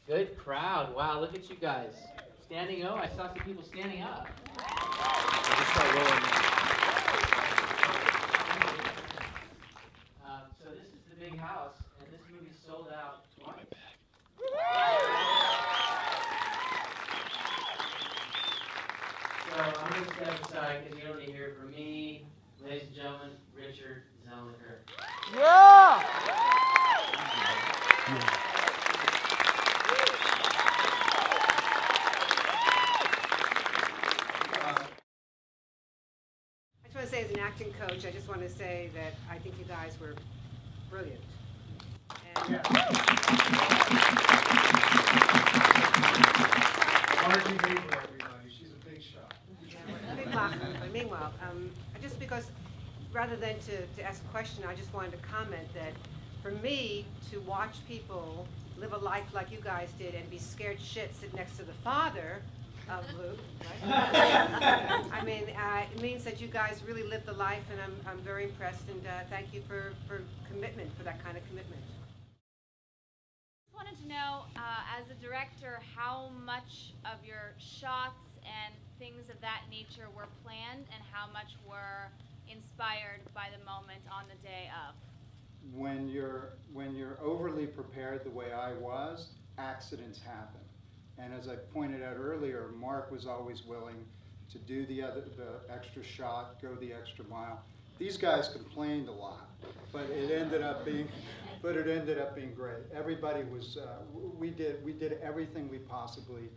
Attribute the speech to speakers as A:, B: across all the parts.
A: Good crowd. Wow, look at you guys. Standing O, I saw some people standing up. So this is the big house, and this movie sold out twice. So I'm going to step aside because you don't need to hear it from me. Ladies and gentlemen, Richard Zelniker.
B: Yeah!
C: I just want to say, as an acting coach, I just want to say that I think you guys were brilliant. And
D: Margie Baker, everybody. She's a big shot.
C: big laugh. But meanwhile, just because, rather than to ask a question, I just wanted to comment that for me to watch people live a life like you guys did and be scared shit sitting next to the father of Luke, right? I mean, it means that you guys really lived the life, and I'm very impressed, and thank you for commitment, for that kind of commitment.
E: I wanted to know, as a director, how much of your shots and things of that nature were planned and how much were inspired by the moment on the day of?
D: When you're overly prepared the way I was, accidents happen. And as I pointed out earlier, Mark was always willing to do the extra shot, go the extra mile. These guys complained a lot, but it ended up being great. Everybody was we did everything we possibly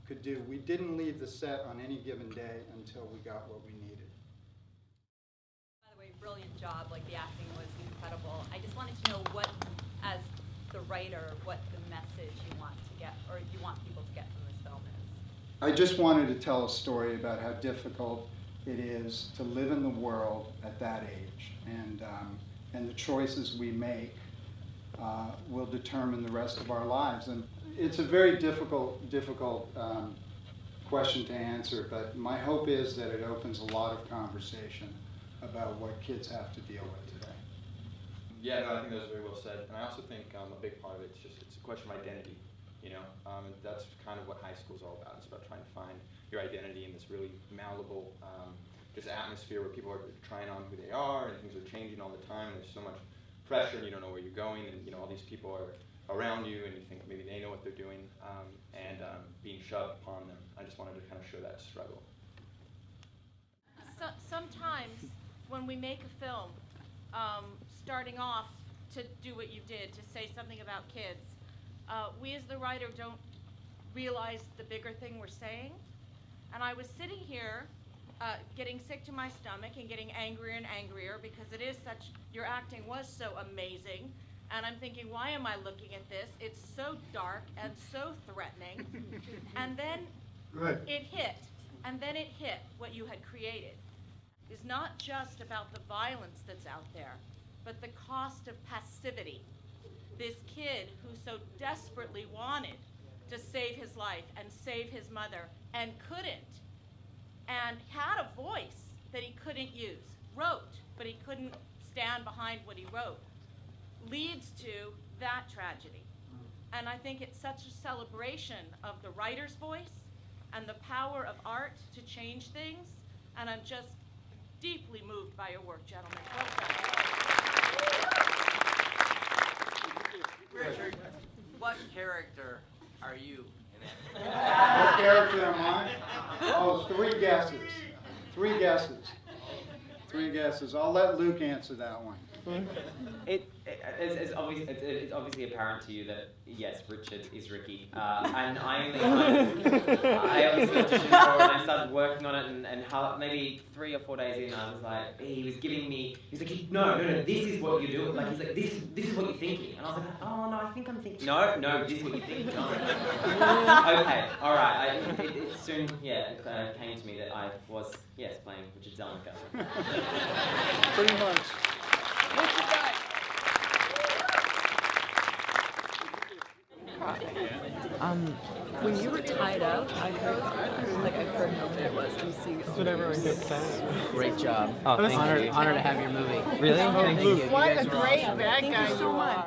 D: could do. We didn't leave the set on any given day until we got what we needed.
F: By the way, brilliant job. Like, the acting was incredible. I just wanted to know what, as the writer, what the message you want to get, or you want people to get from this film is.
D: I just wanted to tell a story about how difficult it is to live in the world at that age, and the choices we make will determine the rest of our lives. And it's a very difficult question to answer, but my hope is that it opens a lot of conversation about what kids have to deal with today.
G: Yeah, no, I think that was very well said. And I also think a big part of it is it's a question of identity, you know. And that's kind of what high school is all about. It's about trying to find your identity in this really malleable just atmosphere where people are trying on who they are and things are changing all the time. And there's so much pressure and you don't know where you're going, and you know all these people are around you and you think maybe they know what they're doing, and being shoved upon them. I just wanted to kind of show that struggle.
H: Sometimes when we make a film, starting off to do what you did, to say something about kids, we as the writer don't realize the bigger thing we're saying. And I was sitting here getting sick to my stomach and getting angrier and angrier because it is such, your acting was so amazing. And I'm thinking, why am I looking at this? It's so dark and so threatening. And then it hit. And then it hit what you had created. Is not just about the violence that's out there, but the cost of passivity. This kid who so desperately wanted to save his life and save his mother and couldn't, and had a voice that he couldn't use, wrote, but he couldn't stand behind what he wrote, leads to that tragedy. And I think it's such a celebration of the writer's voice and the power of art to change things, and I'm just deeply moved by your work, gentlemen. Well done.
B: Richard, what character are you in it?
D: What character am I? Oh, three guesses. Three guesses. I'll let Luke answer that one.
I: It's obviously apparent to you that yes, Richard is Ricky, and I obviously auditioned for it and I started working on it, and how, maybe 3 or 4 days in, I was like, he was like, no, this is what you do. Like, he's like, this is what you're thinking, and I was like, oh no, I think I'm thinking, no, this is what you're thinking. And I was like, okay, all right. It soon, came to me that I was playing Richard Zelniker.
B: Pretty much.
J: When you were tied up, I've heard how good it was to see.
B: That's what everyone kept saying.
A: Great job.
B: Oh, thank you.
A: Honor to have your movie.
I: Really? Thank you.
B: What a great
J: bad guy you are.